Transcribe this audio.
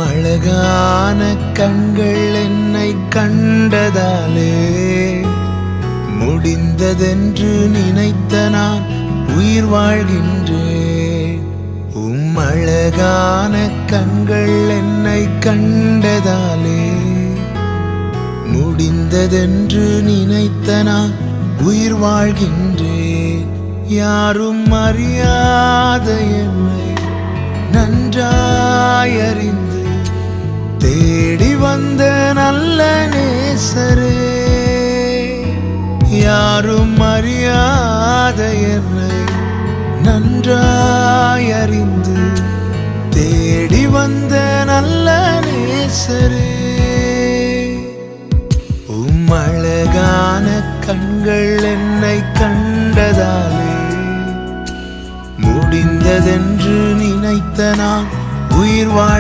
அழகான கண்கள் என்னை கண்டதாலே முடிந்ததென்று நினைத்த நான் உயிர் வாழ்கின்றேன். அழகான கண்கள் என்னை கண்டதாலே முடிந்ததென்று நினைத்த நான் உயிர் வாழ்கின்றேன். யாரும் அறியாத என்னை நன்றாயறிந்து தேடி வந்த நல்ல நேசரே, யாரும் அறியாத என்னை நன்றாயறிந்து தேடி வந்த நல்ல நேசரே, அழகான கண்கள் என்னை கண்டதாலே முடிந்ததென்று நினைத்த நான் உயிர் வாழ்